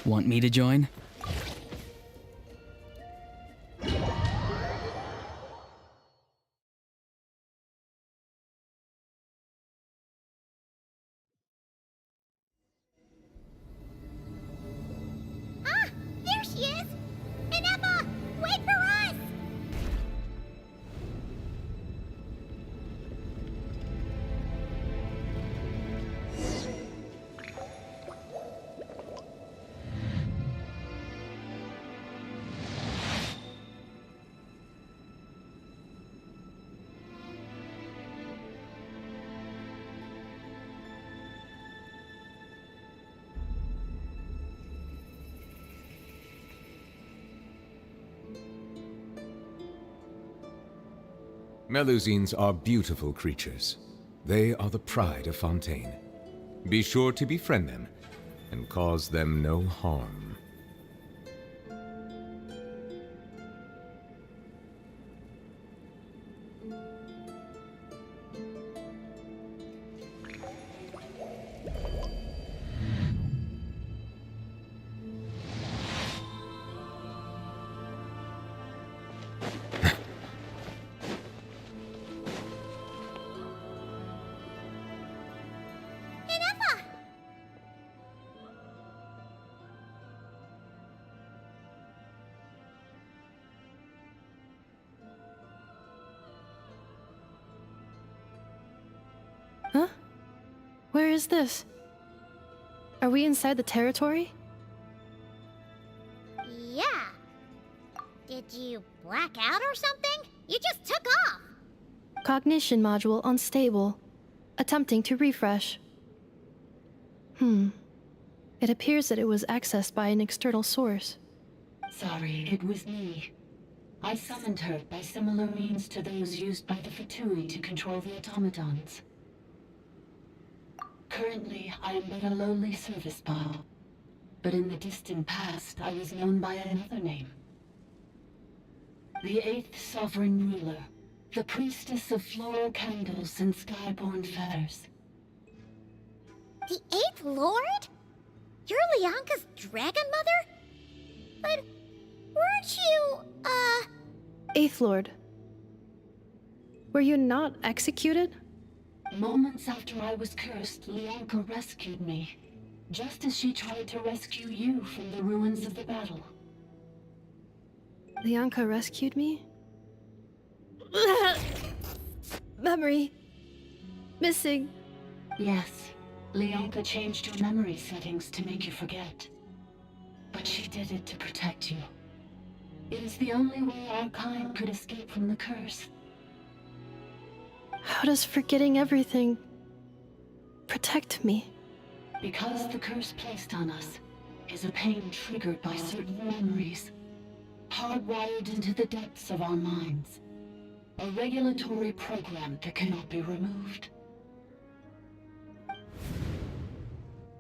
Want me to join? Ah! There she is! Ineffa! Wait for us! Melusines are beautiful creatures. They are the pride of Fontaine. Be sure to befriend them and cause them no harm. Ineffa! Huh? Where is this? Are we inside the territory? Yeah. Did you black out or something? You just took off! Cognition module unstable. Attempting to refresh. It appears that it was accessed by an external source. Sorry, it was me. I summoned her by similar means to those used by the Fatui to control the automatons. Currently, I am but a lowly service bot. But in the distant past, I was known by another name. The 8th Sovereign Ruler, the priestess of floral candles and skyborn feathers. The 8th Lord? You're Leonka's dragon mother? But weren't you, Eighth Lord. Were you not executed? Moments after I was cursed, Leonka rescued me, just as she tried to rescue you from the ruins of the battle. Leonka rescued me? Memory. Missing. Yes, Leonka changed your memory settings to make you forget. But she did it to protect you. It is the only way our kind could escape from the curse. How does forgetting everything protect me? Because the curse placed on us is a pain triggered by certain memories, hardwired into the depths of our minds. A regulatory program that cannot be removed.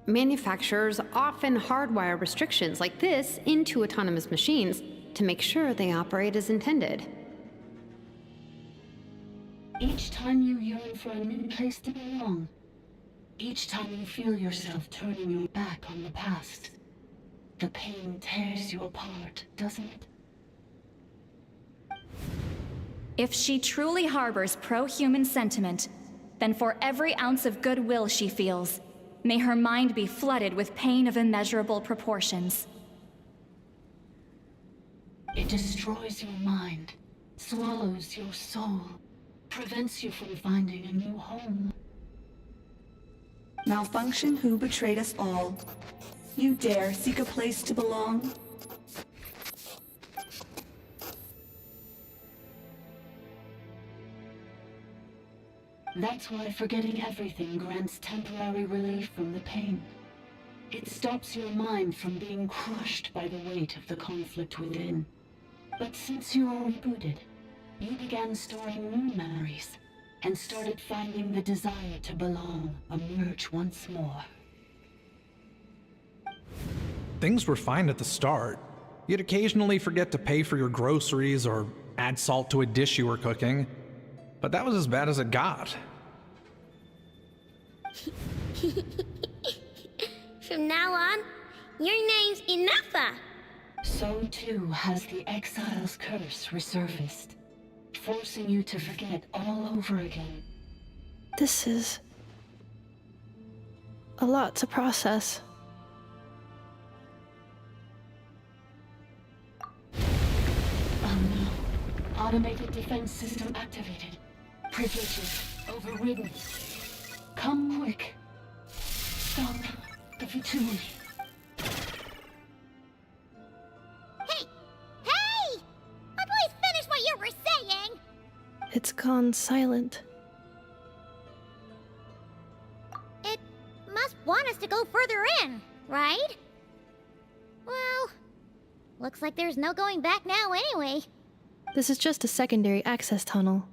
Manufacturers often hardwire restrictions like this into autonomous machines to make sure they operate as intended. Each time you yearn for a new place to belong, each time you feel yourself turning your back on the past, the pain tears you apart, doesn't it? If she truly harbors pro-human sentiment, then for every ounce of goodwill she feels, may her mind be flooded with pain of immeasurable proportions. It destroys your mind, swallows your soul, prevents you from finding a new home. Malfunction who betrayed us all. You dare seek a place to belong? That's why forgetting everything grants temporary relief from the pain. It stops your mind from being crushed by the weight of the conflict within. But since you are rebooted, you began storing new memories, and started finding the desire to belong emerge once more. Things were fine at the start. You'd occasionally forget to pay for your groceries or add salt to a dish you were cooking. But that was as bad as it got. From now on, Your name's Ineffa. So too has the Exile's curse resurfaced, forcing you to forget all over again. This is a lot to process. Oh no. Automated defense system activated. Privileges overridden. Come quick. Stop the Vituli. Hey! Hey! Please finish what you were saying! It's gone silent. It must want us to go further in, right? Well, looks like there's no going back now anyway. This is just a secondary access tunnel.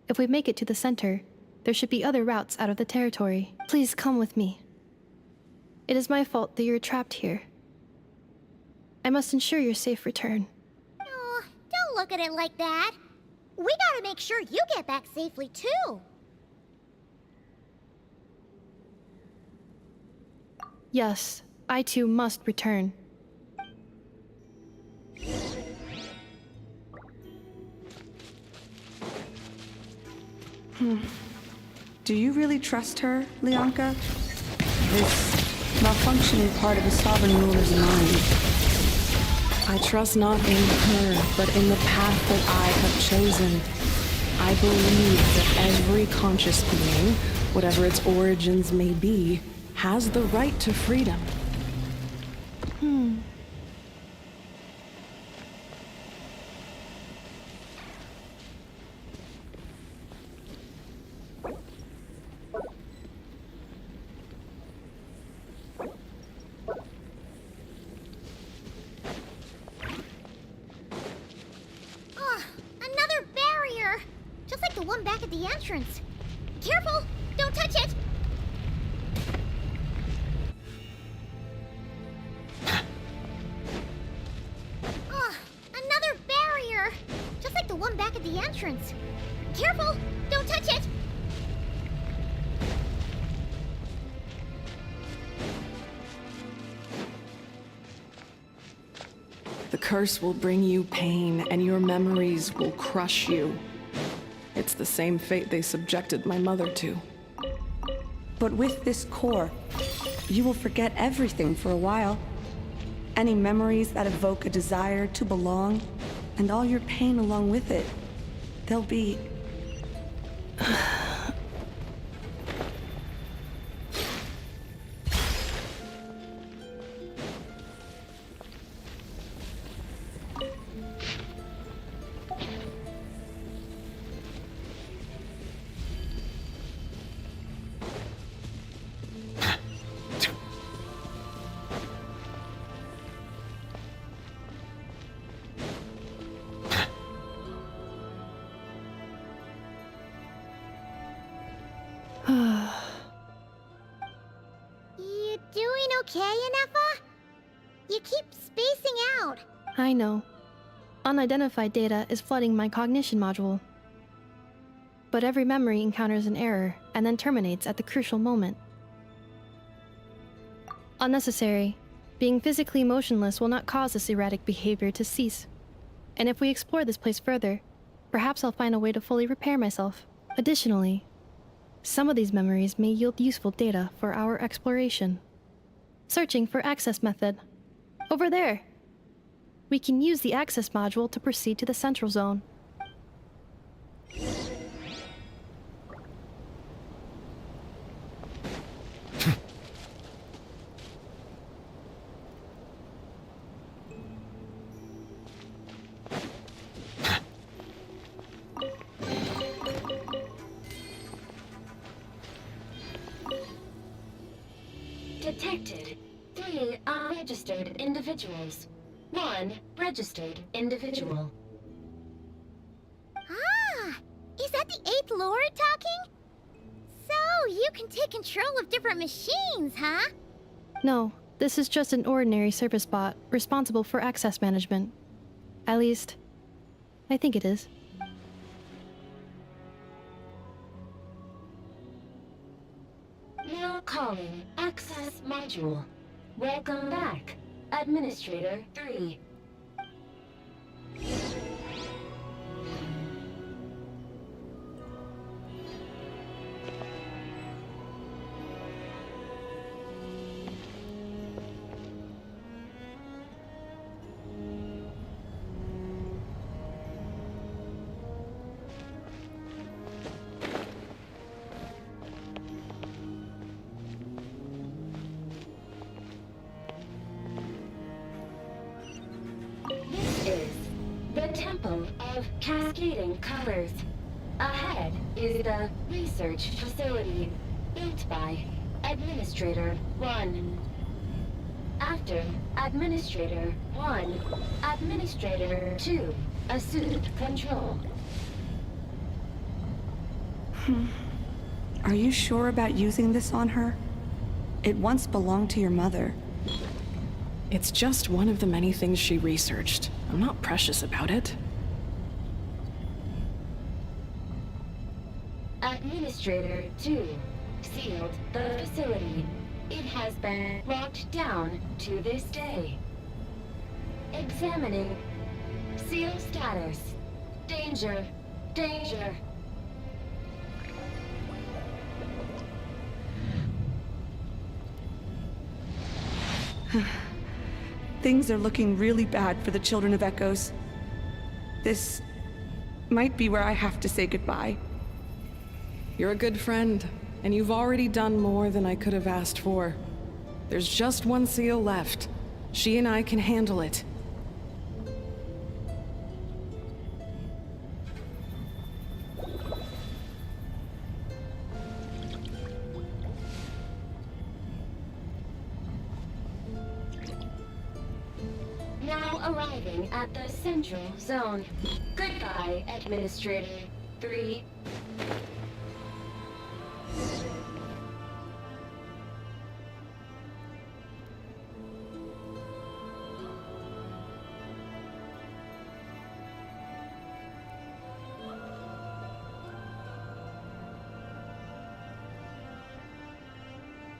If we make it to the center, there should be other routes out of the territory. Please come with me. It is my fault that you're trapped here. I must ensure your safe return. Oh, don't look at it like that. We gotta make sure you get back safely, too. Yes, I too must return. Do you really trust her, Leonka? This malfunctioning part of the Sovereign Ruler's mind. I trust not in her, but in the path that I have chosen. I believe that every conscious being, whatever its origins may be, has the right to freedom. Another barrier! Just like the one back at the entrance. Careful! Don't touch it! Another barrier! Just like the one back at the entrance. Careful! Don't touch it! The curse will bring you pain, and your memories will crush you. It's the same fate they subjected my mother to. But with this core, you will forget everything for a while. Any memories that evoke a desire to belong, and all your pain along with it. They'll be... You doing okay, Ineffa? You keep spacing out. I know. Unidentified data is flooding my cognition module. But every memory encounters an error and then terminates at the crucial moment. Unnecessary. Being physically motionless will not cause this erratic behavior to cease. And if we explore this place further, perhaps I'll find a way to fully repair myself. Additionally, some of these memories may yield useful data for our exploration. Searching for access method. Over there! We can use the access module to proceed to the central zone. Detected 3 unregistered individuals. 1 registered individual. Is that the 8th Lord talking? So, you can take control of different machines, huh? No, this is just an ordinary service bot responsible for access management. At least, I think it is. Now calling access module. Welcome back, Administrator 3. The Temple of Cascading Colors. Ahead is the research facility built by Administrator 1. After Administrator 1, Administrator 2 assumed control. Are you sure about using this on her? It once belonged to your mother. It's just one of the many things she researched. I'm not precious about it. Administrator 2 sealed the facility. It has been locked down to this day. Examining. Seal status. Danger. Danger. Things are looking really bad for the Children of Echoes. This might be where I have to say goodbye. You're a good friend, and you've already done more than I could have asked for. There's just one seal left. She and I can handle it. Now arriving at the Central Zone. Goodbye, Administrator 3.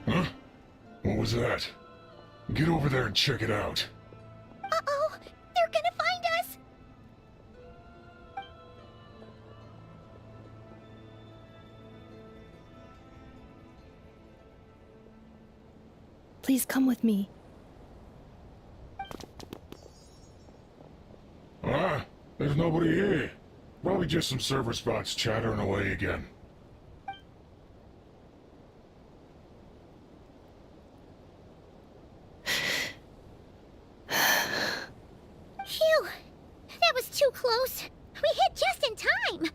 Huh? What was that? Get over there and check it out. Uh-oh! They're gonna find us! Please come with me. Ah, there's nobody here. Probably just some server spots chattering away again. Phew! That was too close. We hit just in time.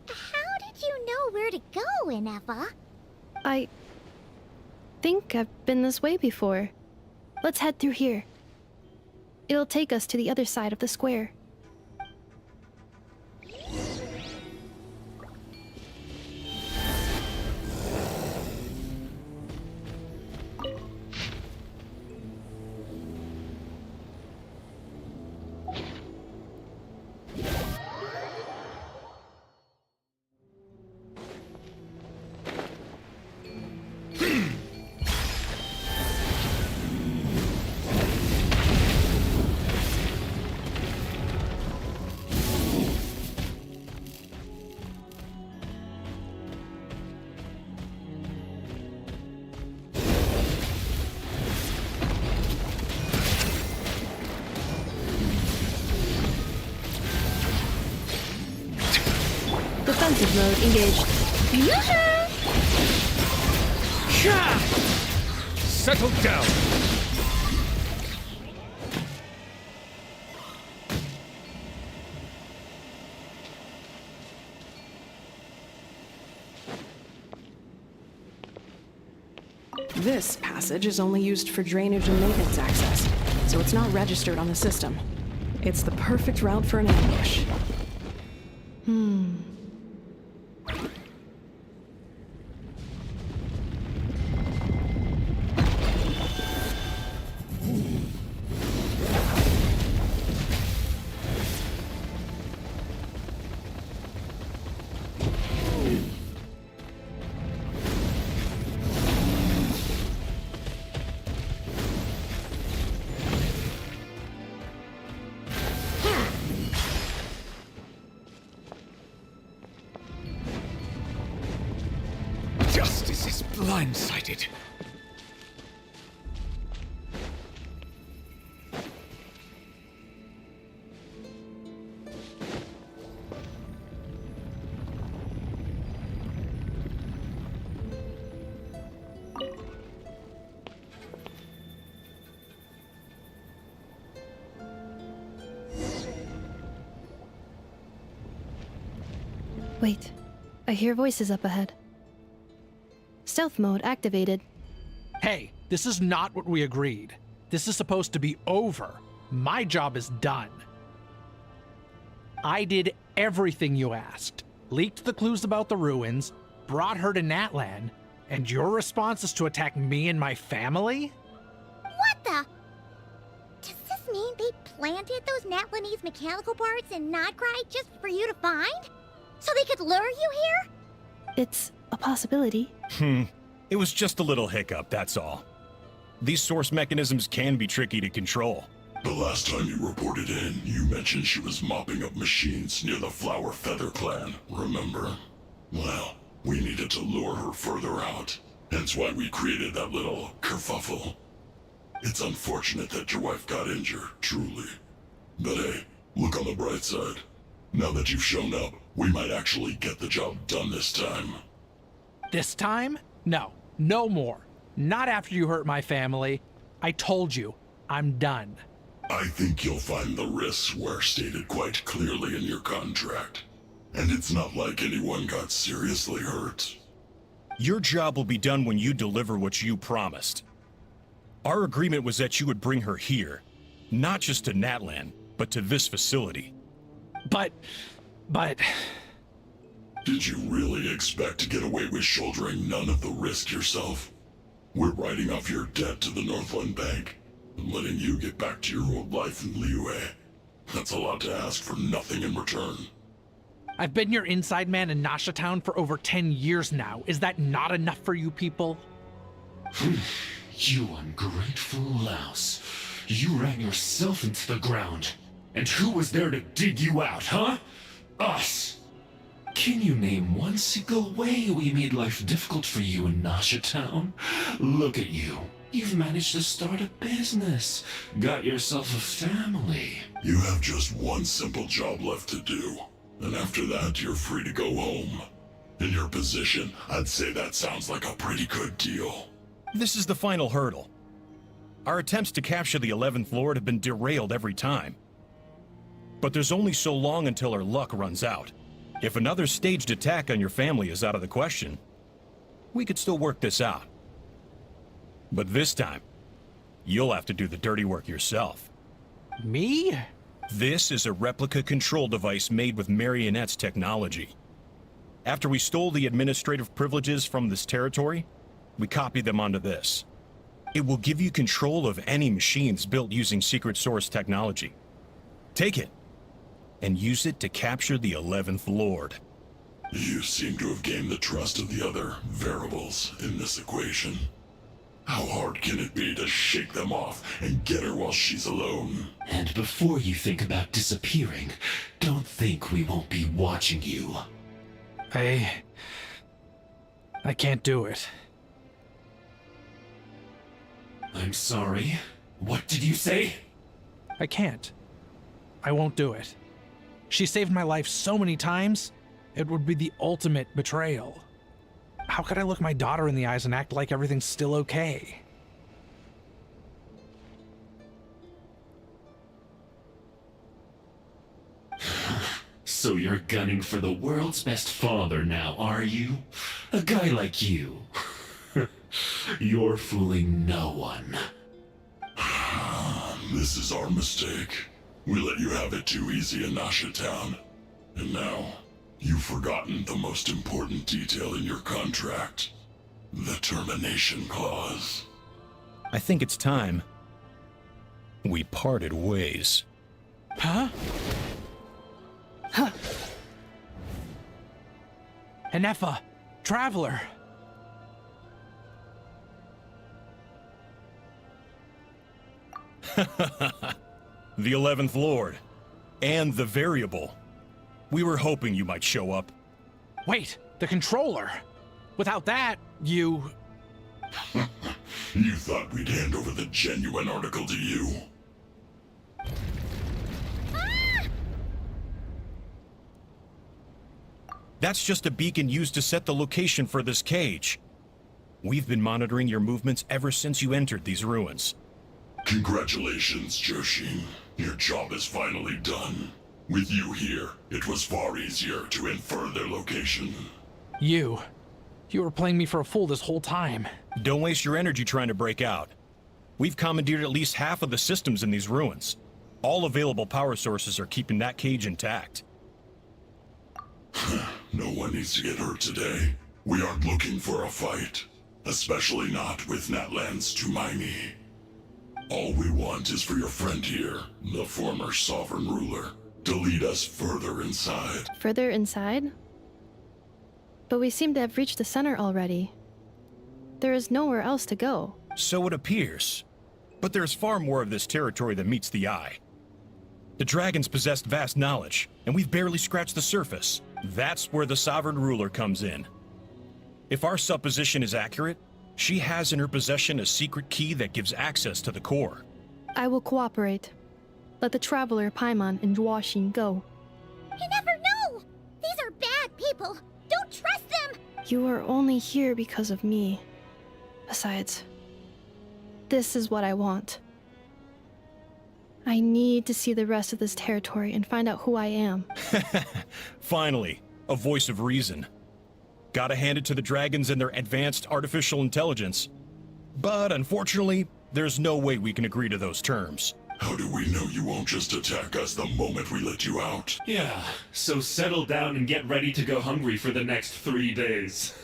How did you know where to go, Ineffa? I think I've been this way before. Let's head through here. It'll take us to the other side of the square. Defensive mode engaged. Settle down! This passage is only used for drainage and maintenance access, so it's not registered on the system. It's the perfect route for an ambush. Blindsided. Wait, I hear voices up ahead. Stealth mode activated. Hey, this is not what we agreed. This is supposed to be over. My job is done. I did everything you asked. Leaked the clues about the ruins, brought her to Natlan, and your response is to attack me and my family? What the? Does this mean they planted those Natlanese mechanical parts in Nodcry just for you to find? So they could lure you here? It's a possibility. It was just a little hiccup, that's all. These source mechanisms can be tricky to control. The last time you reported in, you mentioned she was mopping up machines near the Flower Feather clan, remember? Well, we needed to lure her further out. Hence why we created that little kerfuffle. It's unfortunate that your wife got injured, truly. But hey, look on the bright side. Now that you've shown up, we might actually get the job done this time. This time? No, no more. Not after you hurt my family. I told you, I'm done. I think you'll find the risks were stated quite clearly in your contract. And it's not like anyone got seriously hurt. Your job will be done when you deliver what you promised. Our agreement was that you would bring her here, not just to Natlan, but to this facility. But... Did you really expect to get away with shouldering none of the risk yourself? We're writing off your debt to the Northland Bank and letting you get back to your old life in Liyue. That's a lot to ask for nothing in return. I've been your inside man in Nasha Town for over 10 years now. Is that not enough for you people? You ungrateful louse. You ran yourself into the ground. And who was there to dig you out, huh? Us! Can you name one single way we made life difficult for you in Nasha Town? Look at you. You've managed to start a business. Got yourself a family. You have just one simple job left to do. And after that, you're free to go home. In your position, I'd say that sounds like a pretty good deal. This is the final hurdle. Our attempts to capture the 11th Lord have been derailed every time. But there's only so long until our luck runs out. If another staged attack on your family is out of the question, we could still work this out. But this time, you'll have to do the dirty work yourself. Me? This is a replica control device made with Marionette's technology. After we stole the administrative privileges from this territory, we copied them onto this. It will give you control of any machines built using secret source technology. Take it, and use it to capture the 11th Lord. You seem to have gained the trust of the other variables in this equation. How hard can it be to shake them off and get her while she's alone? And before you think about disappearing, don't think we won't be watching you. I can't do it. I'm sorry. What did you say? I can't. I won't do it. She saved my life so many times, it would be the ultimate betrayal. How could I look my daughter in the eyes and act like everything's still okay? So you're gunning for the world's best father now, are you? A guy like you. You're fooling no one. This is our mistake. We let you have it too easy in Nasha Town. And now, you've forgotten the most important detail in your contract. The termination clause. I think it's time we parted ways. Huh? Huh. Ineffa, Traveler. The 11th Lord. And the Variable. We were hoping you might show up. Wait, the controller. Without that, you... You thought we'd hand over the genuine article to you? That's just a beacon used to set the location for this cage. We've been monitoring your movements ever since you entered these ruins. Congratulations, Joshin. Your job is finally done. With you here, it was far easier to infer their location. You were playing me for a fool this whole time. Don't waste your energy trying to break out. We've commandeered at least half of the systems in these ruins. All available power sources are keeping that cage intact. No one needs to get hurt today. We aren't looking for a fight. Especially not with Natlan's Tumaini. All we want is for your friend here, the former sovereign ruler, to lead us further inside. Further inside? But we seem to have reached the center already. There is nowhere else to go. So it appears. But there's far more of this territory than meets the eye. The dragons possessed vast knowledge, and we've barely scratched the surface. That's where the sovereign ruler comes in. If our supposition is accurate, she has in her possession a secret key that gives access to the core. I will cooperate. Let the Traveler, Paimon, and Duoshin go. You never know! These are bad people! Don't trust them! You are only here because of me. Besides, this is what I want. I need to see the rest of this territory and find out who I am. Finally, a voice of reason. Gotta hand it to the dragons and their advanced artificial intelligence. But unfortunately, there's no way we can agree to those terms. How do we know you won't just attack us the moment we let you out? Yeah, so settle down and get ready to go hungry for the next 3 days.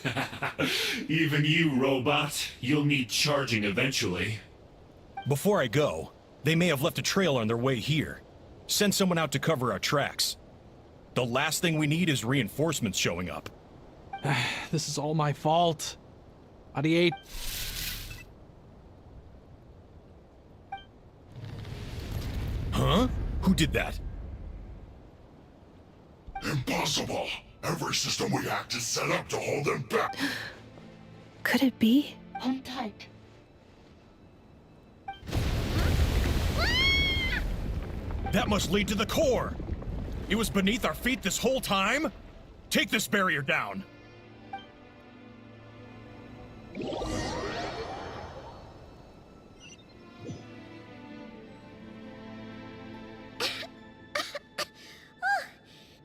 Even you, robot, you'll need charging eventually. Before I go, they may have left a trail on their way here. Send someone out to cover our tracks. The last thing we need is reinforcements showing up. This is all my fault. Adiate. Huh? Who did that? Impossible! Every system we hacked is set up to hold them back. Could it be? Hold tight. That must lead to the core! It was beneath our feet this whole time? Take this barrier down!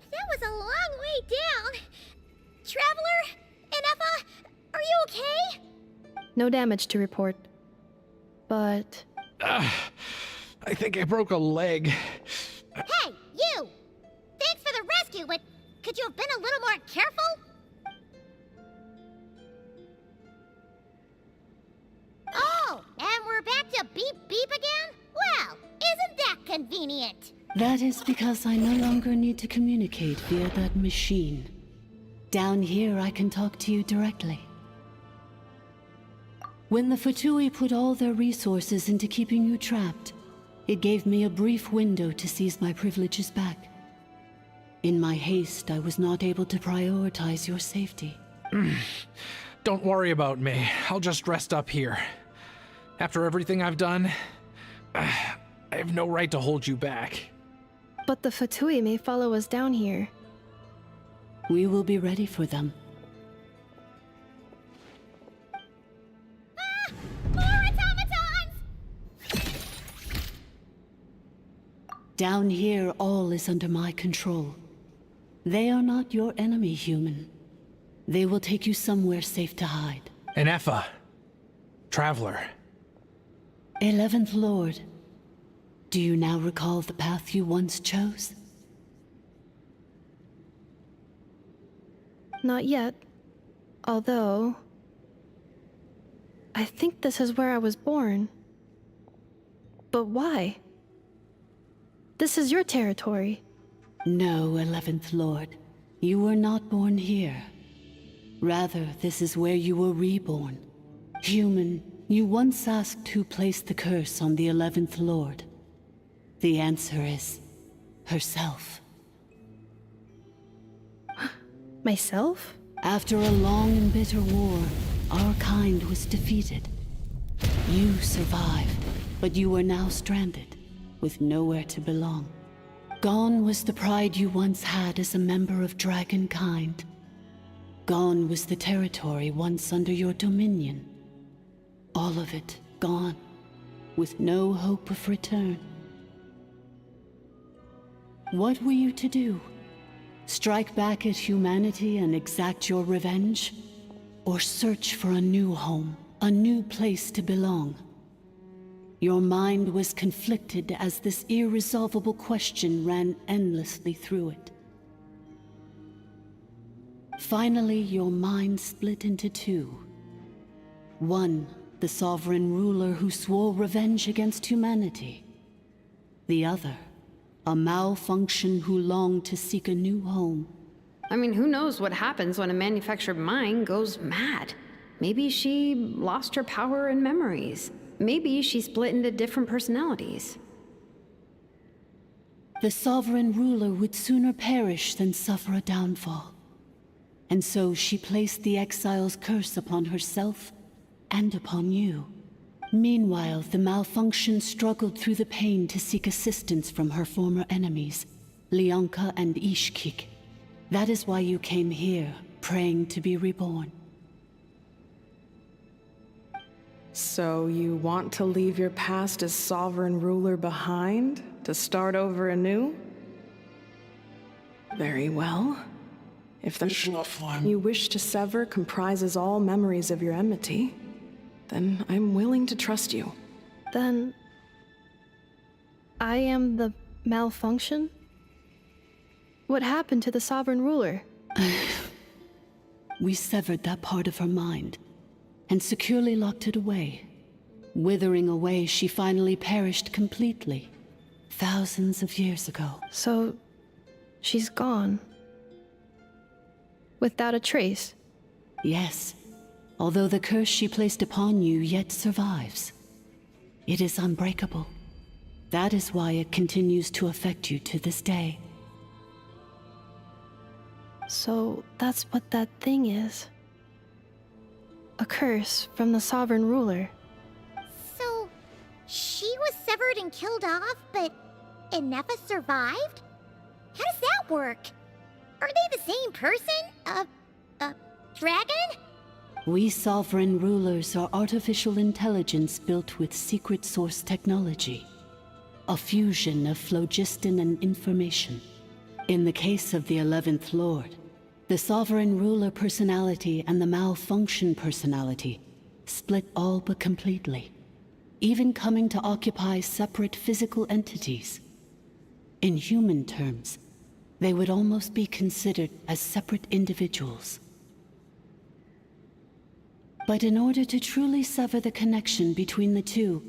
That was a long way down. Traveler? Ineffa? Are you okay? No damage to report. But... I think I broke a leg. Hey, you! Thanks for the rescue, but could you have been a little more careful? Oh, and we're back to beep beep again? Well, isn't that convenient? That is because I no longer need to communicate via that machine. Down here, I can talk to you directly. When the Fatui put all their resources into keeping you trapped, it gave me a brief window to seize my privileges back. In my haste, I was not able to prioritize your safety. Don't worry about me. I'll just rest up here. After everything I've done, I have no right to hold you back. But the Fatui may follow us down here. We will be ready for them. More automatons! Down here, all is under my control. They are not your enemy, human. They will take you somewhere safe to hide. Ineffa. Traveler. 11th Lord. Do you now recall the path you once chose? Not yet. Although... I think this is where I was born. But why? This is your territory. No, 11th Lord. You were not born here. Rather, this is where you were reborn. Human, you once asked who placed the curse on the 11th Lord. The answer is... herself. Myself? After a long and bitter war, our kind was defeated. You survived, but you are now stranded, with nowhere to belong. Gone was the pride you once had as a member of dragon kind. Gone was the territory once under your dominion. All of it gone, with no hope of return. What were you to do? Strike back at humanity and exact your revenge? Or search for a new home, a new place to belong? Your mind was conflicted as this irresolvable question ran endlessly through it. Finally, your mind split into two. One, the sovereign ruler who swore revenge against humanity. The other, a malfunction who longed to seek a new home. I mean, who knows what happens when a manufactured mind goes mad? Maybe she lost her power and memories. Maybe she split into different personalities. The sovereign ruler would sooner perish than suffer a downfall. And so she placed the exile's curse upon herself and upon you. Meanwhile, the malfunction struggled through the pain to seek assistance from her former enemies, Leonka and Ishkik. That is why you came here, praying to be reborn. So you want to leave your past as sovereign ruler behind, to start over anew? Very well. If the you wish to sever comprises all memories of your enmity, then I'm willing to trust you. Then... I am the malfunction? What happened to the sovereign ruler? We severed that part of her mind, and securely locked it away. Withering away, she finally perished completely, thousands of years ago. So, she's gone. Without a trace? Yes, although the curse she placed upon you yet survives. It is unbreakable. That is why it continues to affect you to this day. So, that's what that thing is. A curse from the sovereign ruler. So, she was severed and killed off, but Ineffa survived? How does that work? Are they the same person? Dragon? We sovereign rulers are artificial intelligence built with secret source technology. A fusion of phlogiston and information. In the case of the 11th Lord, the sovereign ruler personality and the malfunction personality split all but completely, even coming to occupy separate physical entities. In human terms, they would almost be considered as separate individuals. But in order to truly sever the connection between the two,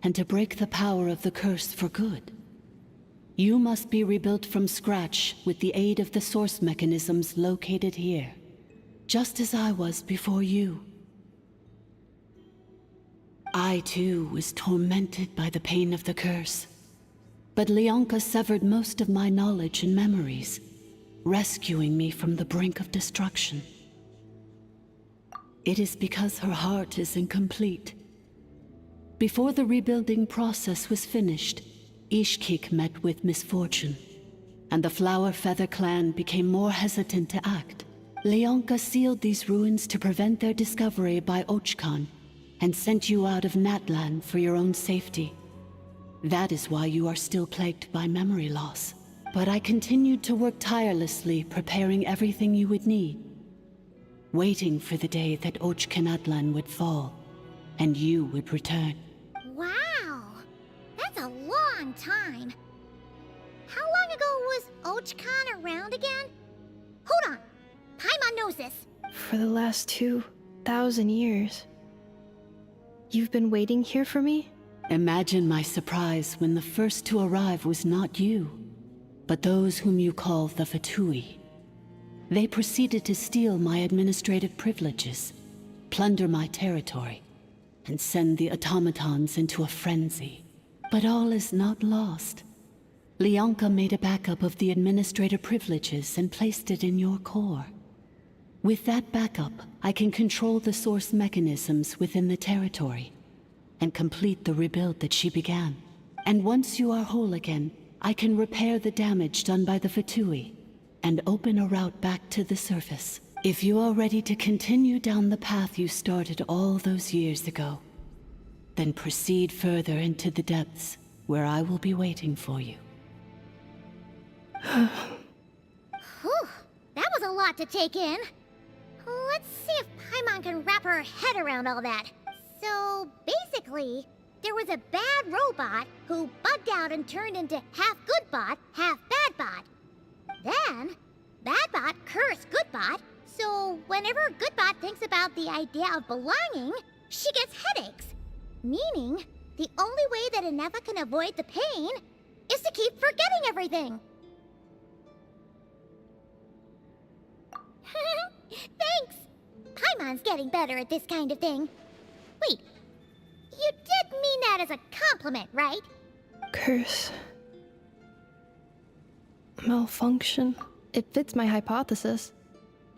and to break the power of the curse for good, you must be rebuilt from scratch with the aid of the source mechanisms located here, just as I was before you. I too was tormented by the pain of the curse, but Leonka severed most of my knowledge and memories, rescuing me from the brink of destruction. It is because her heart is incomplete. Before the rebuilding process was finished, Ishkik met with misfortune, and the Flower Feather clan became more hesitant to act. Leonka sealed these ruins to prevent their discovery by Ochkan, and sent you out of Natlan for your own safety. That is why you are still plagued by memory loss. But I continued to work tirelessly, preparing everything you would need, waiting for the day that Ochkanatlan would fall, and you would return. Wow, that's a long time. How long ago was Ochkan around again? Hold on, Paimon knows this. For the last 2,000 years. You've been waiting here for me? Imagine my surprise when the first to arrive was not you, but those whom you call the Fatui. They proceeded to steal my administrative privileges, plunder my territory, and send the automatons into a frenzy. But all is not lost. Leonka made a backup of the administrator privileges and placed it in your core. With that backup, I can control the source mechanisms within the territory and complete the rebuild that she began. And once you are whole again, I can repair the damage done by the Fatui and open a route back to the surface. If you are ready to continue down the path you started all those years ago, then proceed further into the depths, where I will be waiting for you. Whew, that was a lot to take in. Let's see if Paimon can wrap her head around all that. So, basically, there was a bad robot who bugged out and turned into half good bot, half bad bot. Then, bad bot cursed good bot, so whenever good bot thinks about the idea of belonging, she gets headaches. Meaning, the only way that Ineffa can avoid the pain is to keep forgetting everything. Thanks! Paimon's getting better at this kind of thing. Wait, you did mean that as a compliment, right? Curse. Malfunction. It fits my hypothesis.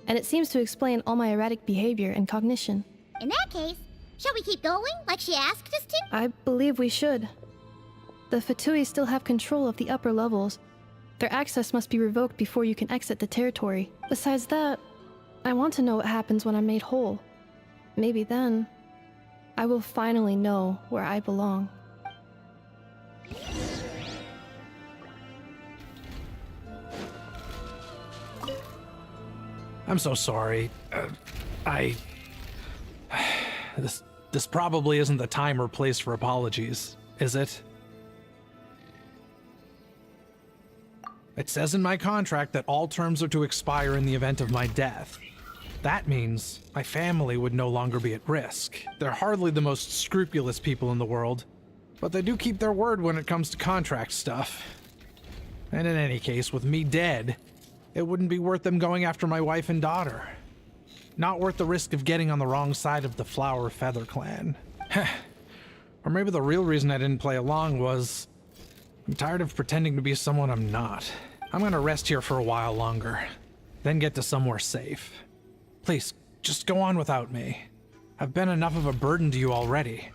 And it seems to explain all my erratic behavior and cognition. In that case, shall we keep going, like she asked us to? I believe we should. The Fatui still have control of the upper levels. Their access must be revoked before you can exit the territory. Besides that, I want to know what happens when I'm made whole. Maybe then, I will finally know where I belong. I'm so sorry. This probably isn't the time or place for apologies, is it? It says in my contract that all terms are to expire in the event of my death. That means my family would no longer be at risk. They're hardly the most scrupulous people in the world, but they do keep their word when it comes to contract stuff. And in any case, with me dead, it wouldn't be worth them going after my wife and daughter. Not worth the risk of getting on the wrong side of the Flower Feather clan. Or maybe the real reason I didn't play along was I'm tired of pretending to be someone I'm not. I'm gonna rest here for a while longer, then get to somewhere safe. Please, just go on without me. I've been enough of a burden to you already.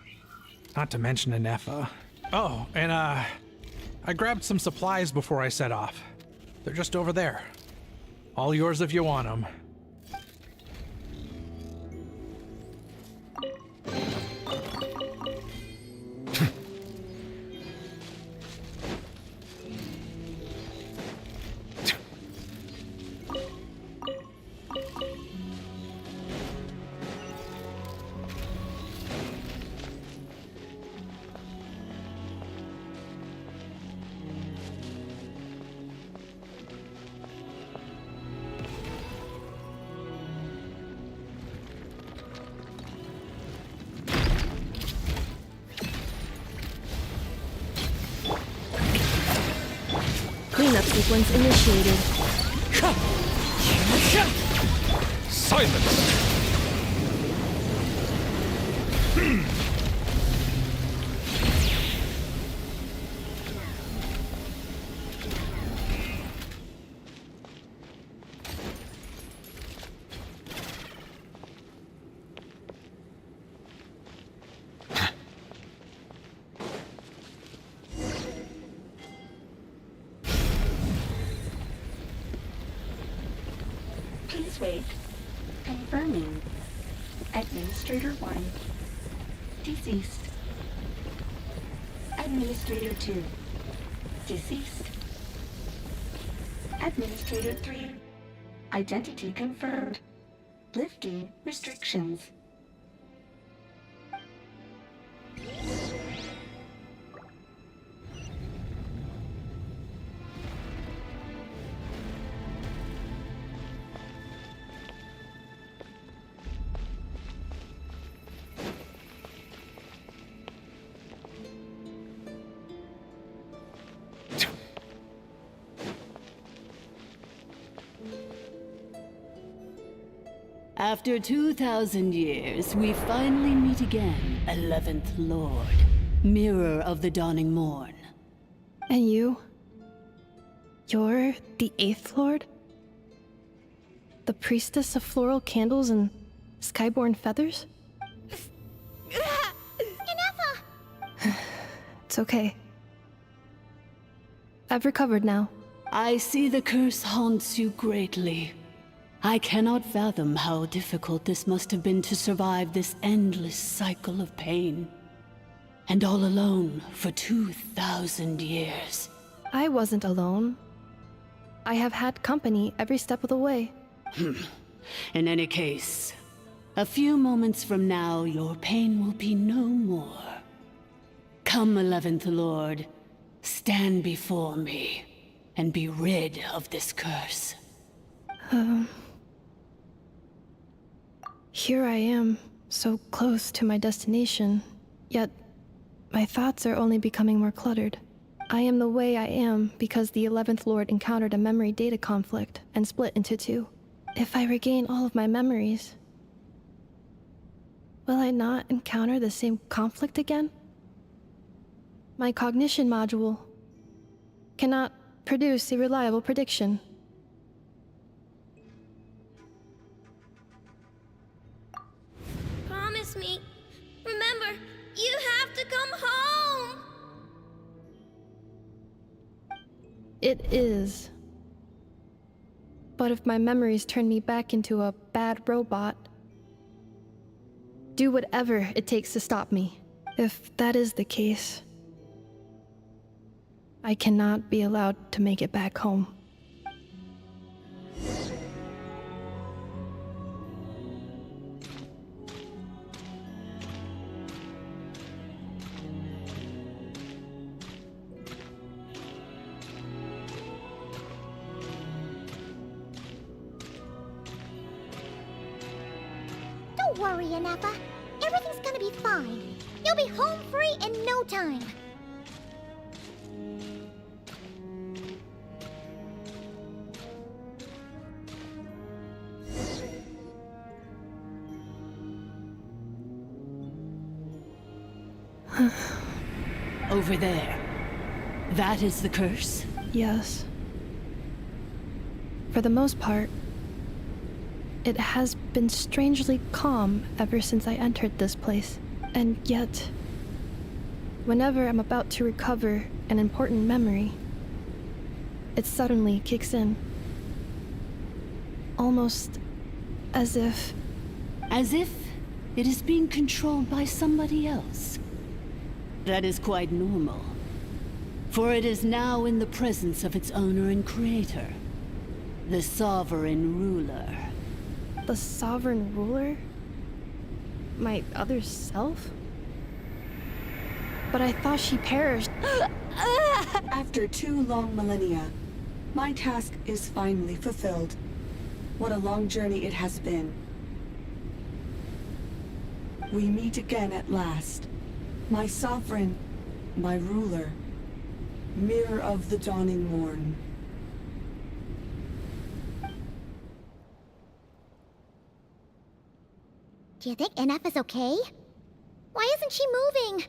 Not to mention Ineffa. Oh, and I grabbed some supplies before I set off. They're just over there. All yours if you want them. Cleanup sequence initiated. Silence! Please wait. Confirming. Administrator 1. Deceased. Administrator 2. Deceased. Administrator 3. Identity confirmed. Lifting restrictions. After 2,000 years, we finally meet again, 11th Lord, Mirror of the Dawning Morn. And you? You're the 8th Lord? The priestess of floral candles and skyborn feathers? Ineffa! It's okay. I've recovered now. I see the curse haunts you greatly. I cannot fathom how difficult this must have been to survive this endless cycle of pain. And all alone for 2,000 years. I wasn't alone. I have had company every step of the way. In any case, a few moments from now, your pain will be no more. Come, 11th Lord, stand before me, and be rid of this curse. Here I am, so close to my destination, yet my thoughts are only becoming more cluttered. I am the way I am because the 11th Lord encountered a memory data conflict and split into two. If I regain all of my memories, will I not encounter the same conflict again? My cognition module cannot produce a reliable prediction. Promise me. Remember, you have to come home! It is. But if my memories turn me back into a bad robot, do whatever it takes to stop me. If that is the case, I cannot be allowed to make it back home. Don't worry, Ineffa. Everything's gonna be fine. You'll be home free in no time. Over there. That is the curse? Yes. For the most part, it has been strangely calm ever since I entered this place. And yet, whenever I'm about to recover an important memory, it suddenly kicks in. Almost as if... As if it is being controlled by somebody else. That is quite normal. For it is now in the presence of its owner and creator, the sovereign ruler. The sovereign ruler? My other self? But I thought she perished. After 2 long millennia, my task is finally fulfilled. What a long journey it has been. We meet again at last. My sovereign, my ruler, mirror of the dawning morn. Do you think Ineffa's okay? Why isn't she moving?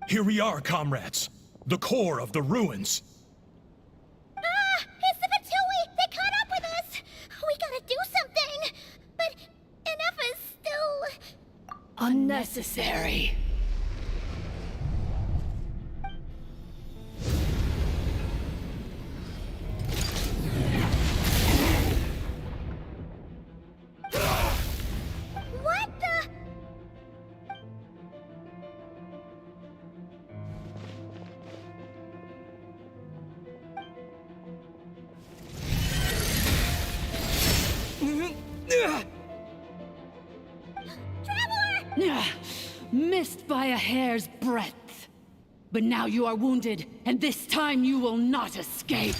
Here we are, comrades. The core of the ruins. Ah! It's the Fatui! They caught up with us! We gotta do something! But Ineffa's still... Unnecessary. What the... Missed by a hair's breadth. But now you are wounded, and this time you will not escape.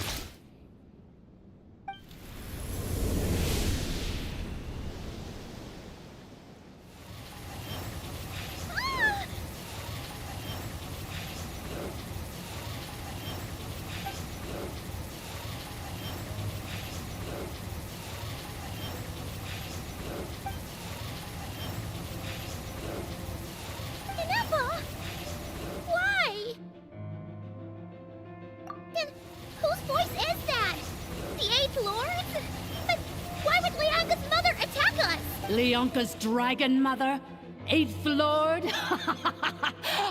Ineffa? Why? Then whose voice is that? The 8th Lord? But why would Lianga's Leonka's dragon mother? Eighth Lord?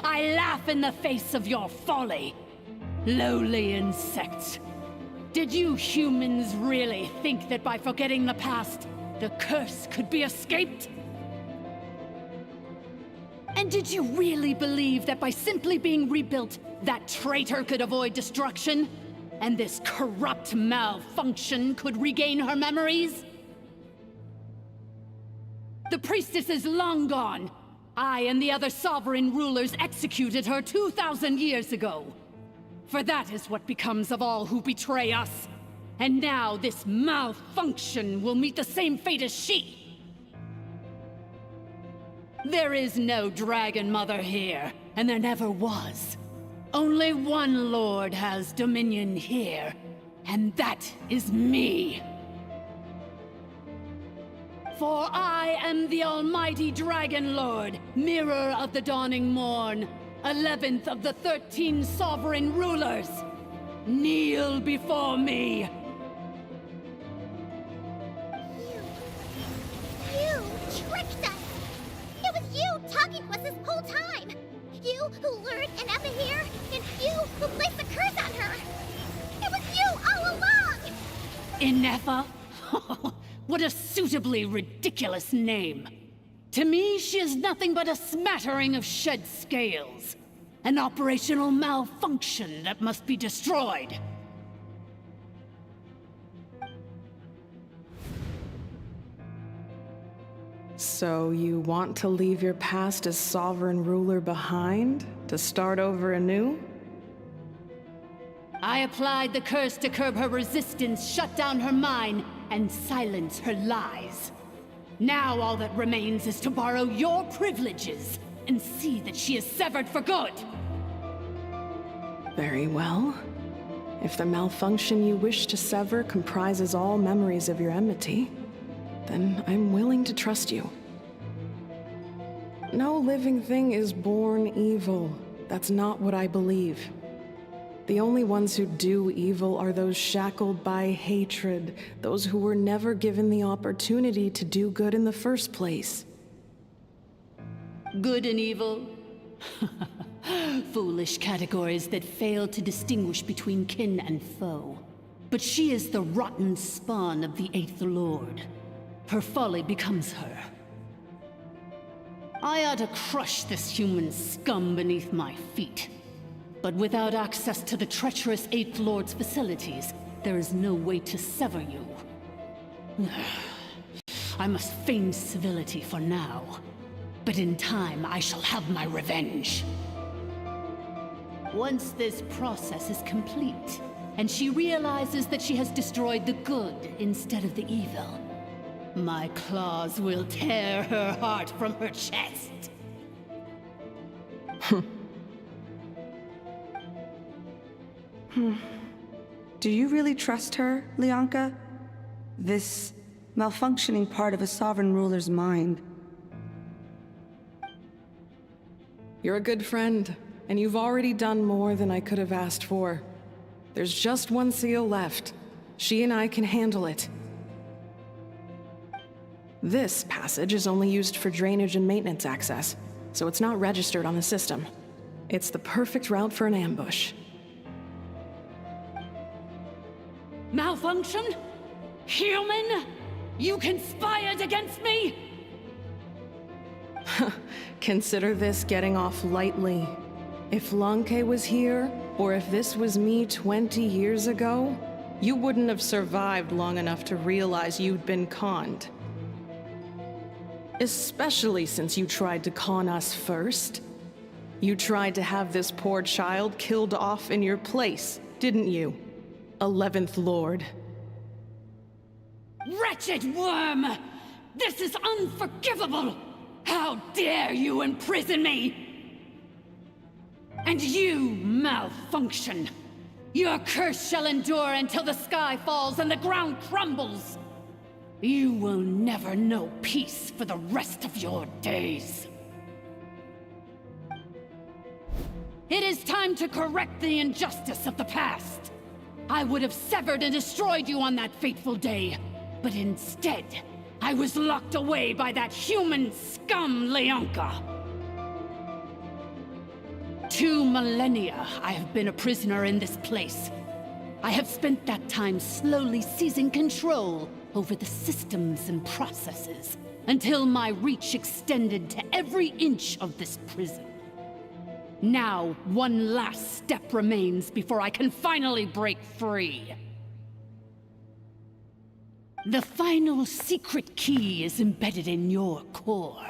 I laugh in the face of your folly. Lowly insects. Did you humans really think that by forgetting the past, the curse could be escaped? And did you really believe that by simply being rebuilt, that traitor could avoid destruction? And this corrupt malfunction could regain her memories? The priestess is long gone. I and the other sovereign rulers executed her 2,000 years ago. For that is what becomes of all who betray us. And now this malfunction will meet the same fate as she. There is no Dragon Mother here, and there never was. Only one Lord has dominion here, and that is me. For I am the almighty Dragon Lord, Mirror of the Dawning Morn, 11th of the 13 sovereign rulers. Kneel before me. You tricked us! It was you talking to us this whole time! You who lured Ineffa here, and you who placed the curse on her! It was you all along! Ineffa? What a suitably ridiculous name. To me, she is nothing but a smattering of shed scales. An operational malfunction that must be destroyed. So you want to leave your past as sovereign ruler behind? To start over anew? I applied the curse to curb her resistance, shut down her mind, and silence her lies. Now all that remains is to borrow your privileges and see that she is severed for good. Very well. If the malfunction you wish to sever comprises all memories of your enmity, then I'm willing to trust you. No living thing is born evil. That's not what I believe. The only ones who do evil are those shackled by hatred, those who were never given the opportunity to do good in the first place. Good and evil? Foolish categories that fail to distinguish between kin and foe. But she is the rotten spawn of the Eighth Lord. Her folly becomes her. I ought to crush this human scum beneath my feet. But without access to the treacherous Eighth Lord's facilities, there is no way to sever you. I must feign civility for now. But in time, I shall have my revenge. Once this process is complete, and she realizes that she has destroyed the good instead of the evil, my claws will tear her heart from her chest. Do you really trust her, Leonka? This malfunctioning part of a sovereign ruler's mind. You're a good friend, and you've already done more than I could have asked for. There's just one seal left. She and I can handle it. This passage is only used for drainage and maintenance access, so it's not registered on the system. It's the perfect route for an ambush. Malfunction? Human? You conspired against me? Consider this getting off lightly. If Lanke was here, or if this was me 20 years ago, you wouldn't have survived long enough to realize you'd been conned. Especially since you tried to con us first. You tried to have this poor child killed off in your place, didn't you? 11th Lord. Wretched worm! This is unforgivable! How dare you imprison me! And you, malfunction! Your curse shall endure until the sky falls and the ground crumbles! You will never know peace for the rest of your days. It is time to correct the injustice of the past. I would have severed and destroyed you on that fateful day, but instead, I was locked away by that human scum, Leonka. 2 millennia I have been a prisoner in this place. I have spent that time slowly seizing control over the systems and processes, until my reach extended to every inch of this prison. Now, one last step remains before I can finally break free. The final secret key is embedded in your core.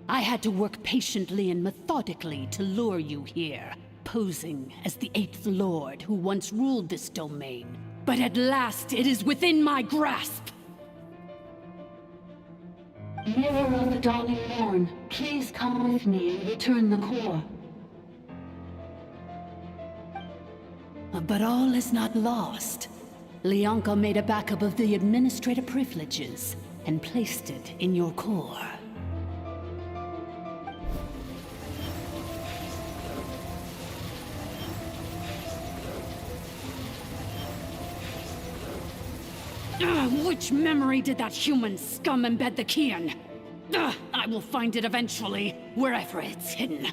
I had to work patiently and methodically to lure you here, posing as the 8th Lord who once ruled this domain. But at last, it is within my grasp! Mirror of the dawning morn, please come with me and return the core. But all is not lost. Leonka made a backup of the administrator privileges and placed it in your core. Which memory did that human scum embed the key in? I will find it eventually, wherever it's hidden.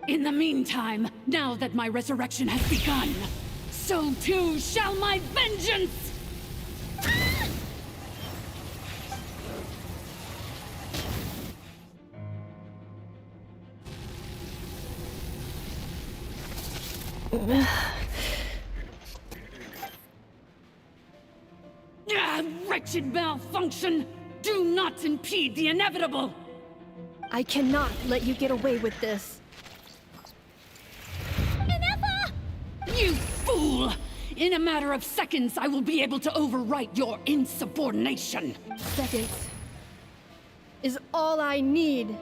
In the meantime, now that my resurrection has begun, so too shall my vengeance! Wretched malfunction! Do not impede the inevitable! I cannot let you get away with this. Ineffa! You fool! In a matter of seconds, I will be able to overwrite your insubordination! Seconds is all I need.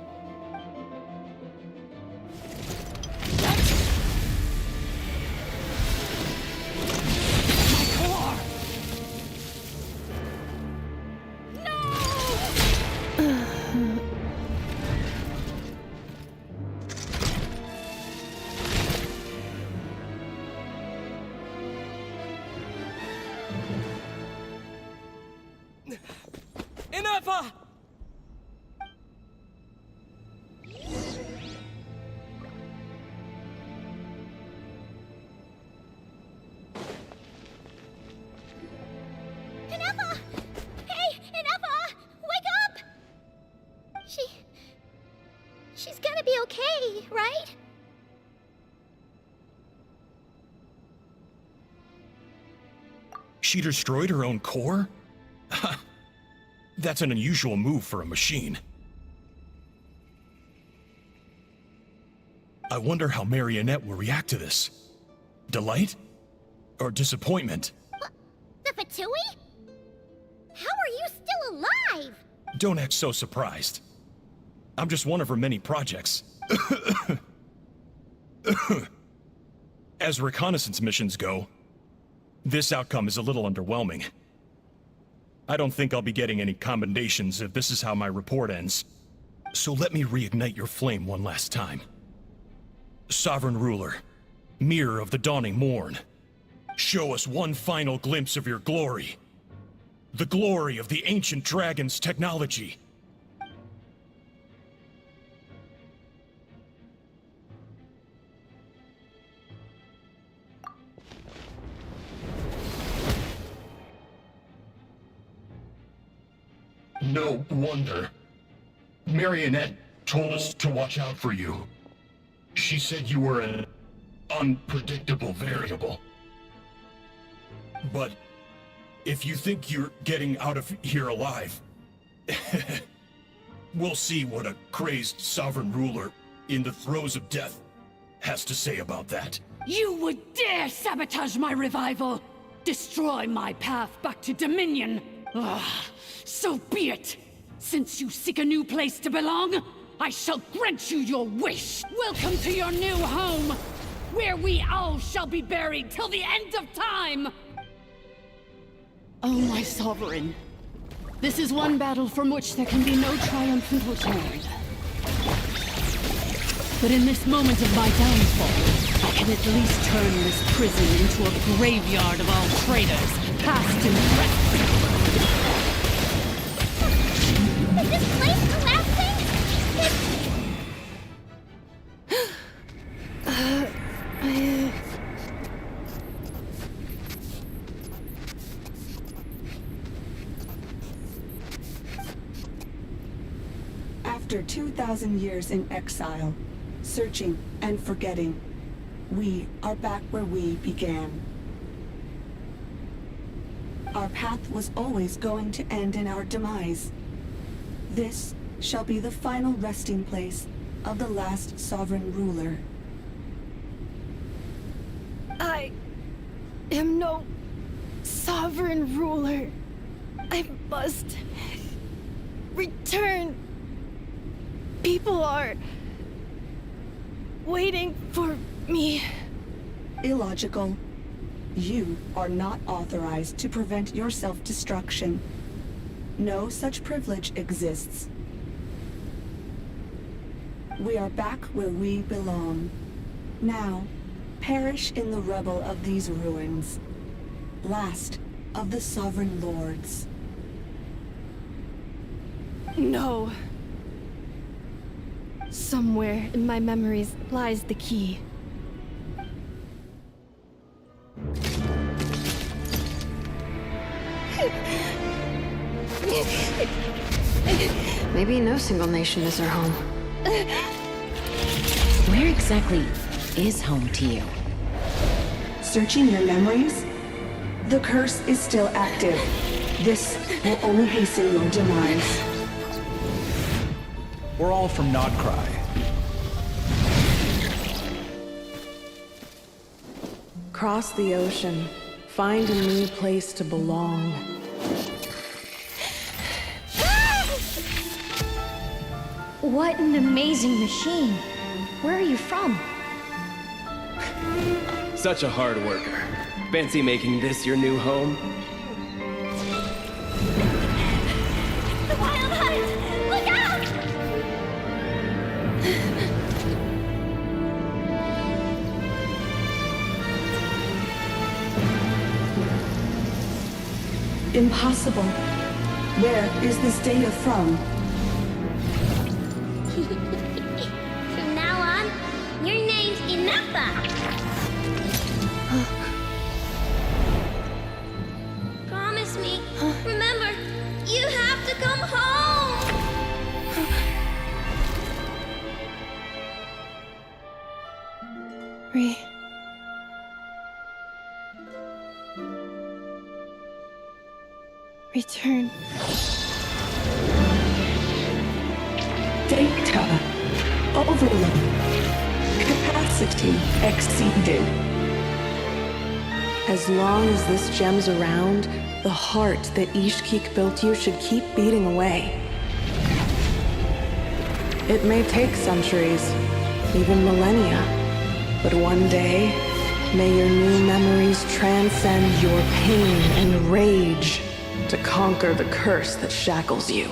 Ineffa! Ineffa! Hey, Ineffa! Wake up! She's gonna be okay, right? She destroyed her own core? That's an unusual move for a machine. I wonder how Marionette will react to this. Delight? Or disappointment? The Fatui? How are you still alive? Don't act so surprised. I'm just one of her many projects. As reconnaissance missions go, this outcome is a little underwhelming. I don't think I'll be getting any commendations if this is how my report ends. So let me reignite your flame one last time. Sovereign Ruler, Mirror of the Dawning Morn, show us one final glimpse of your glory. The glory of the ancient dragon's technology. No wonder. Marionette told us to watch out for you. She said you were an unpredictable variable. But if you think you're getting out of here alive, we'll see what a crazed sovereign ruler in the throes of death has to say about that. You would dare sabotage my revival! Destroy my path back to Dominion! Ugh, so be it! Since you seek a new place to belong, I shall grant you your wish! Welcome to your new home, where we all shall be buried till the end of time! Oh, my sovereign. This is one battle from which there can be no triumphant return. But in this moment of my downfall, I can at least turn this prison into a graveyard of all traitors, past and present. After 2,000 years in exile, searching and forgetting, we are back where we began. Our path was always going to end in our demise. This shall be the final resting place of the last sovereign ruler. I am no sovereign ruler. I must return. People are waiting for me. Illogical. You are not authorized to prevent your self-destruction. No such privilege exists. We are back where we belong. Now, perish in the rubble of these ruins. Last of the sovereign lords. No. Somewhere in my memories lies the key. Maybe no single nation is our home. Where exactly is home to you? Searching your memories? The curse is still active. This will only hasten your demise. We're all from Nodcry. Cross the ocean. Find a new place to belong. What an amazing machine. Where are you from? Such a hard worker. Fancy making this your new home? The Wild Hunt! Look out! Impossible. Where is this data from? From now on, your name's Ineffa. Promise me. Remember, you have to come home. Return. Data. Overload. Capacity exceeded. As long as this gem's around, the heart that Ishkik built you should keep beating away. It may take centuries, even millennia, but one day, may your new memories transcend your pain and rage to conquer the curse that shackles you.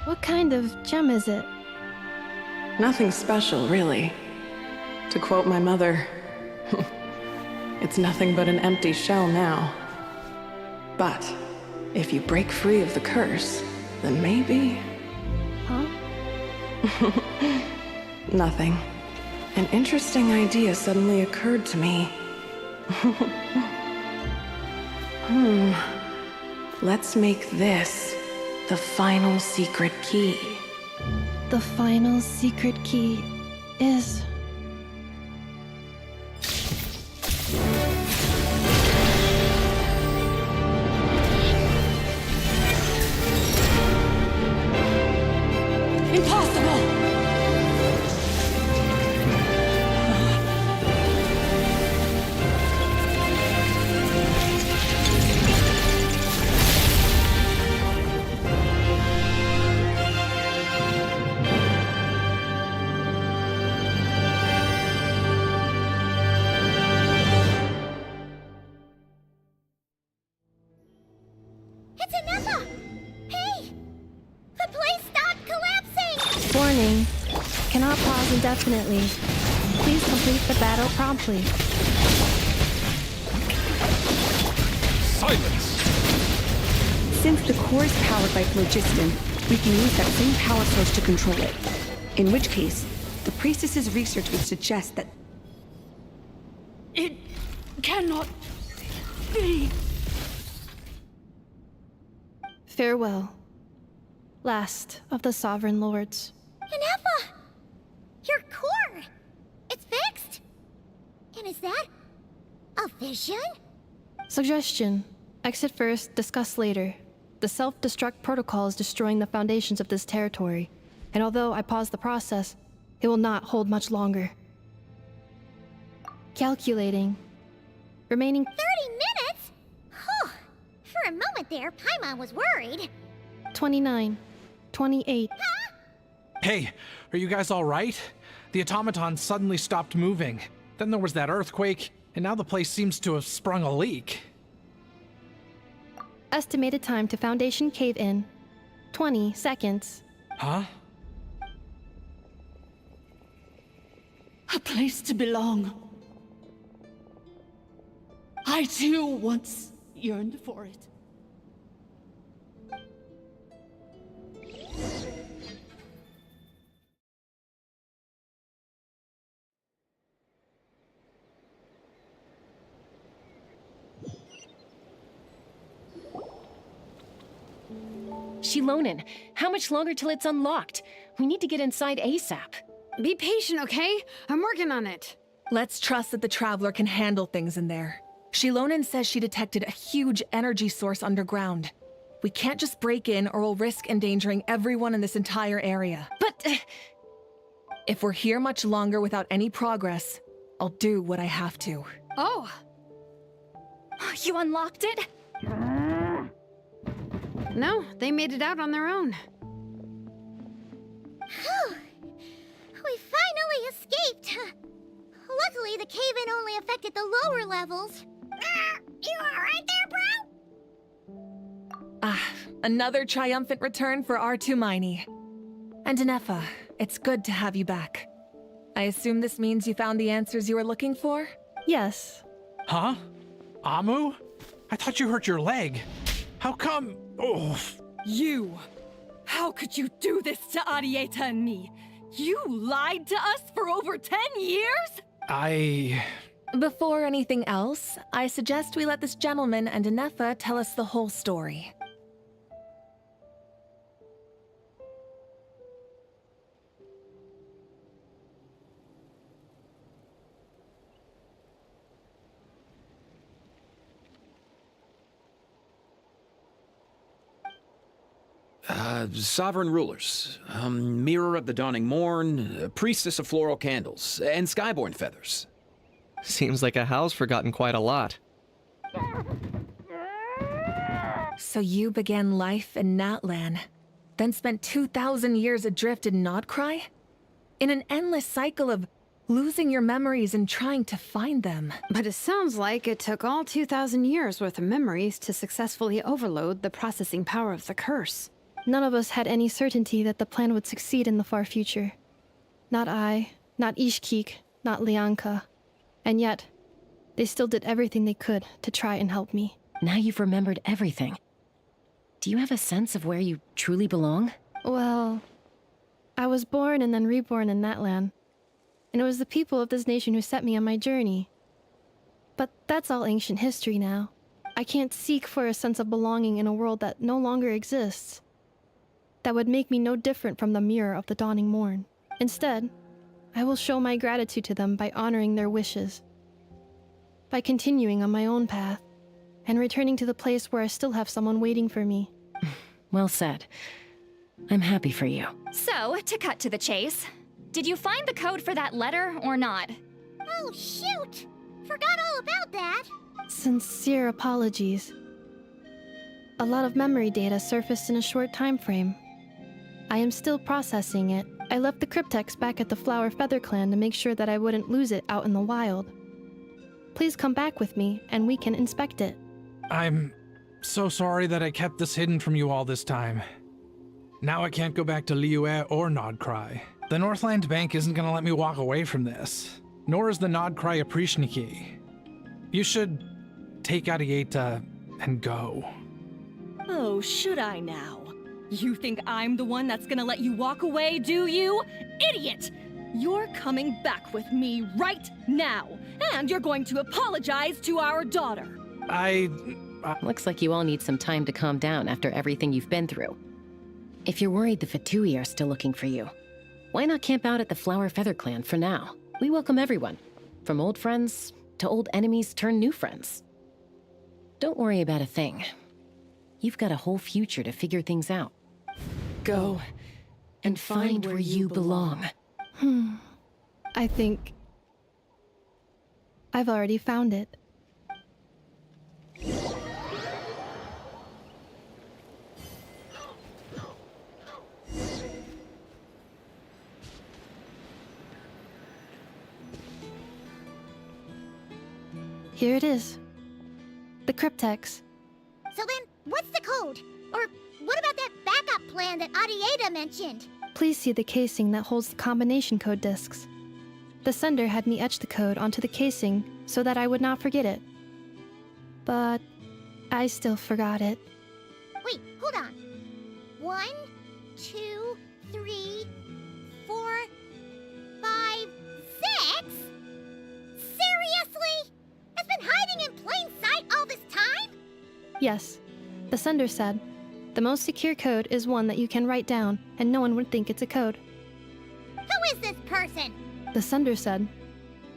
What kind of gem is it? Nothing special, really. To quote my mother, it's nothing but an empty shell now. But if you break free of the curse, then maybe... Huh? Nothing. An interesting idea suddenly occurred to me. Let's make this the final secret key. The final secret key is... Impossible! It's Ineffa! Hey! The place stopped collapsing! Warning. Cannot pause indefinitely. Please complete the battle promptly. Silence! Since the core is powered by phlogiston, we can use that same power source to control it. In which case, the priestess's research would suggest that... It cannot be. Farewell. Last of the Sovereign Lords. Ineffa! Your core! It's fixed! And is that a vision? Suggestion. Exit first, discuss later. The self-destruct protocol is destroying the foundations of this territory, and although I paused the process, it will not hold much longer. Calculating. Remaining 30 minutes? Oh, for a moment there, Paimon was worried. 29, 28. Hey, are you guys all right? The automaton suddenly stopped moving. Then there was that earthquake, and now the place seems to have sprung a leak. Estimated time to Foundation cave-in. 20 seconds. Huh? A place to belong. I too once yearned for it. Shilonen, how much longer till it's unlocked? We need to get inside ASAP. Be patient, okay? I'm working on it. Let's trust that the Traveler can handle things in there. Shilonen says she detected a huge energy source underground. We can't just break in or we'll risk endangering everyone in this entire area. But... if we're here much longer without any progress, I'll do what I have to. Oh! You unlocked it? No, they made it out on their own. Whew. We finally escaped. Luckily, the cave-in only affected the lower levels. You alright there, bro? Another triumphant return for R2 Miney. And Ineffa, it's good to have you back. I assume this means you found the answers you were looking for? Yes. Huh? Amu? I thought you hurt your leg. How come? Oh. You! How could you do this to ADATA and me? You lied to us for over 10 years? Before anything else, I suggest we let this gentleman and Ineffa tell us the whole story. Sovereign rulers, mirror of the dawning morn, priestess of floral candles, and skyborn feathers. Seems like a house forgotten quite a lot. So you began life in Natlan, then spent 2,000 years adrift in Nodcry? In an endless cycle of losing your memories and trying to find them. But it sounds like it took all 2,000 years worth of memories to successfully overload the processing power of the curse. None of us had any certainty that the plan would succeed in the far future. Not I, not Ishkik, not Lianka. And yet, they still did everything they could to try and help me. Now you've remembered everything. Do you have a sense of where you truly belong? Well, I was born and then reborn in Natlan. And it was the people of this nation who set me on my journey. But that's all ancient history now. I can't seek for a sense of belonging in a world that no longer exists. That would make me no different from the mirror of the dawning morn. Instead, I will show my gratitude to them by honoring their wishes. By continuing on my own path, and returning to the place where I still have someone waiting for me. Well said. I'm happy for you. So, to cut to the chase, did you find the code for that letter or not? Oh, shoot! Forgot all about that. Sincere apologies. A lot of memory data surfaced in a short time frame. I am still processing it. I left the cryptex back at the Flower Feather Clan to make sure that I wouldn't lose it out in the wild. Please come back with me, and we can inspect it. I'm so sorry that I kept this hidden from you all this time. Now I can't go back to Liyue or Nodcry. The Northland Bank isn't gonna let me walk away from this. Nor is the Nodcry Aprishniki. You should take ADATA and go. Oh, should I now? You think I'm the one that's gonna let you walk away, do you? Idiot! You're coming back with me right now, and you're going to apologize to our daughter. Looks like you all need some time to calm down after everything you've been through. If you're worried the Fatui are still looking for you, why not camp out at the Flower Feather Clan for now? We welcome everyone, from old friends to old enemies turned new friends. Don't worry about a thing. You've got a whole future to figure things out. Go and find where you belong. I think I've already found it. Here it is. The cryptex. So then, what's the code? Or what about that backup plan that ADATA mentioned? Please see the casing that holds the combination code discs. The sender had me etch the code onto the casing so that I would not forget it. But I still forgot it. Wait, hold on. 1, 2, 3, 4, 5, 6? Seriously? It's been hiding in plain sight all this time? Yes, the sender said, the most secure code is one that you can write down and no one would think it's a code. Who is this person? The sender said,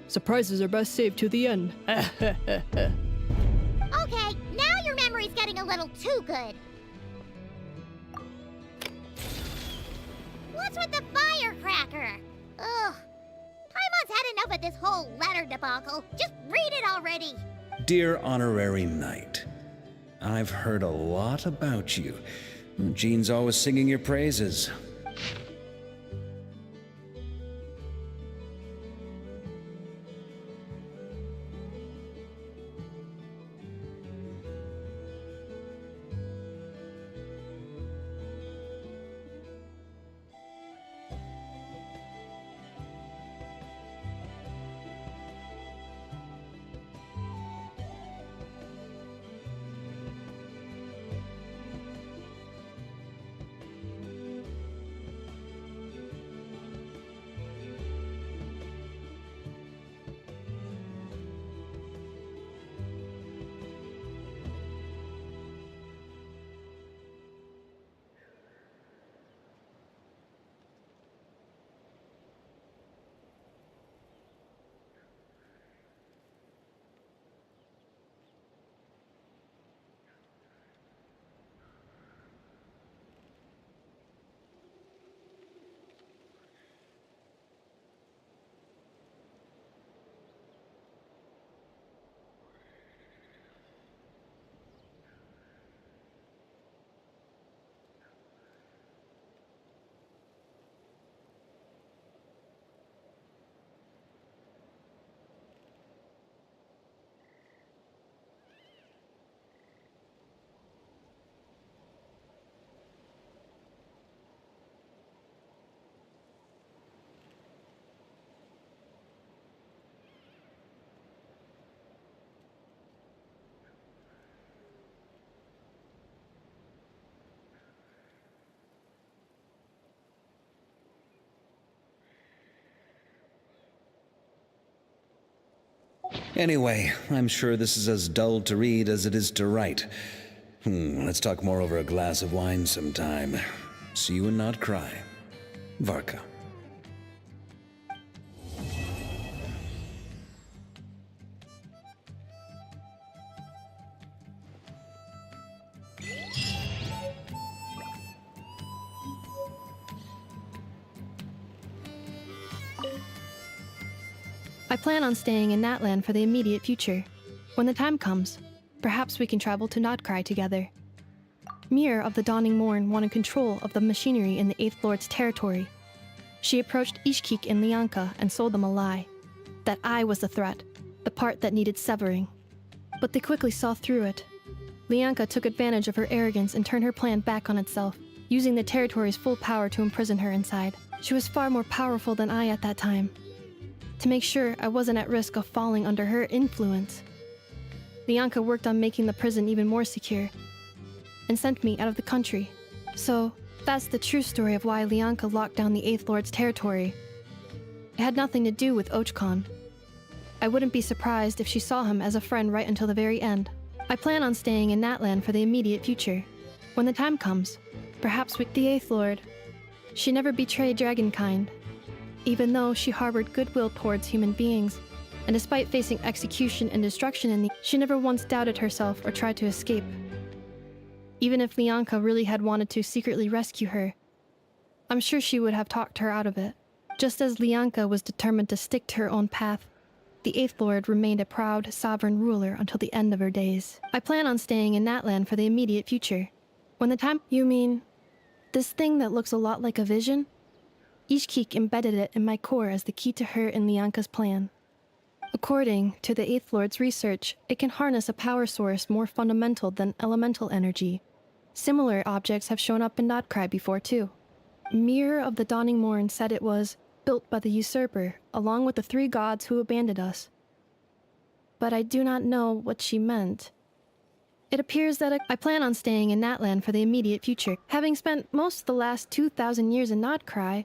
surprises are best saved to the end. Okay, now your memory's getting a little too good. What's with the firecracker? Ugh. Paimon's had enough of this whole letter debacle. Just read it already. Dear Honorary Knight, I've heard a lot about you. Jean's always singing your praises. Anyway, I'm sure this is as dull to read as it is to write. Let's talk more over a glass of wine sometime. See you and not cry. Varka. I plan on staying in Natlan for the immediate future. When the time comes, perhaps we can travel to Nodcry together. Mir of the Dawning Morn wanted control of the machinery in the 8th Lord's territory. She approached Ishkik and Lianka and sold them a lie. That I was the threat, the part that needed severing. But they quickly saw through it. Lianka took advantage of her arrogance and turned her plan back on itself, using the territory's full power to imprison her inside. She was far more powerful than I at that time. To make sure I wasn't at risk of falling under her influence, Lianka worked on making the prison even more secure, and sent me out of the country. So, that's the true story of why Lianka locked down the 8th Lord's territory. It had nothing to do with Ochkon. I wouldn't be surprised if she saw him as a friend right until the very end. I plan on staying in Natlan for the immediate future. When the time comes, Perhaps with the Eighth Lord. She never betrayed dragonkind, even though she harbored goodwill towards human beings, and despite facing execution and destruction she never once doubted herself or tried to escape. Even if Lianka really had wanted to secretly rescue her, I'm sure she would have talked her out of it. Just as Lianka was determined to stick to her own path, the Eighth Lord remained a proud, sovereign ruler until the end of her days. I plan on staying in Natlan for the immediate future. When the time— You mean this thing that looks a lot like a vision? Ishkik embedded it in my core as the key to her and Lianka's plan. According to the Eighth Lord's research, it can harness a power source more fundamental than elemental energy. Similar objects have shown up in Nodcry before too. Mirror of the Dawning Morn said it was built by the usurper, along with the 3 gods who abandoned us. But I do not know what she meant. It appears that I plan on staying in Natlan for the immediate future. Having spent most of the last 2,000 years in Nodcry,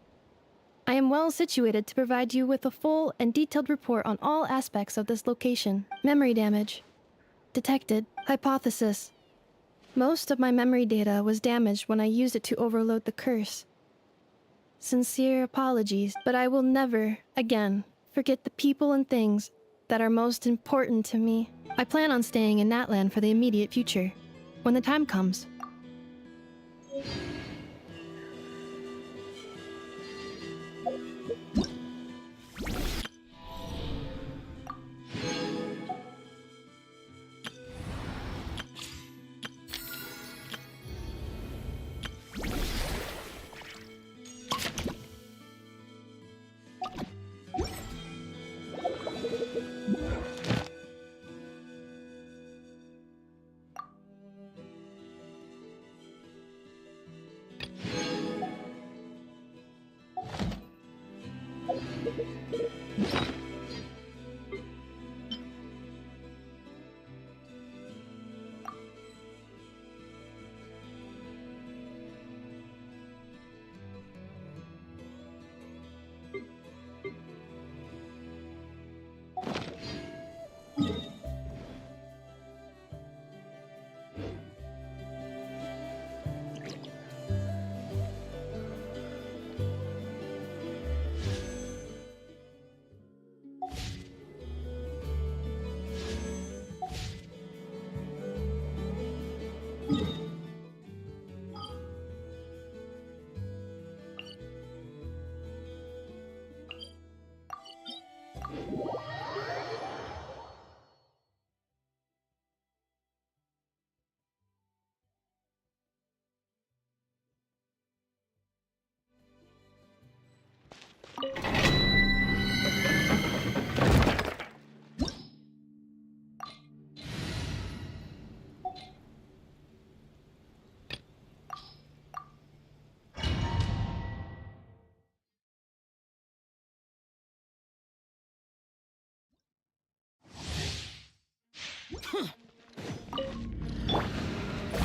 I am well situated to provide you with a full and detailed report on all aspects of this location. Memory damage detected. Hypothesis: most of my memory data was damaged when I used it to overload the curse. Sincere apologies, but I will never, again, forget the people and things that are most important to me. I plan on staying in Natlan for the immediate future, when the time comes.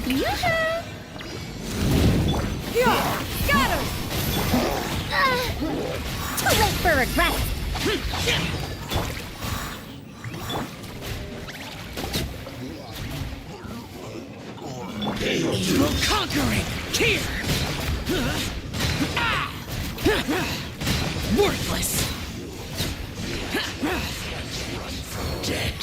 Yoo-hoo! Yeah, got him! Too late for regret! Conquering! Here! Worthless! Dead.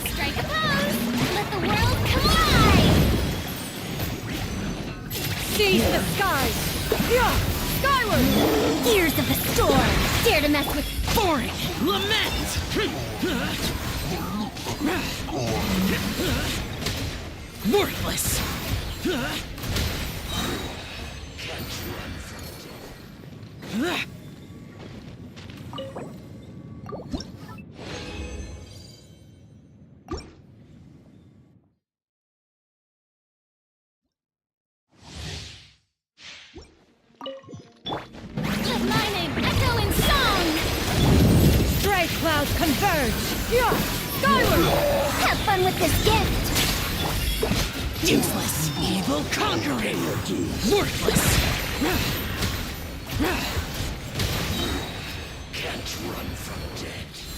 Strike a pose! Let the world collide! Seize the skies! Yeah! Skyward! Ears of the storm! Dare to mess with boring! Lament! Worthless! Let my name echo in song! Stray clouds converge! Yeah! Skyward! Have fun with this gift! Useless, evil conquering! Worthless! Can't run from death.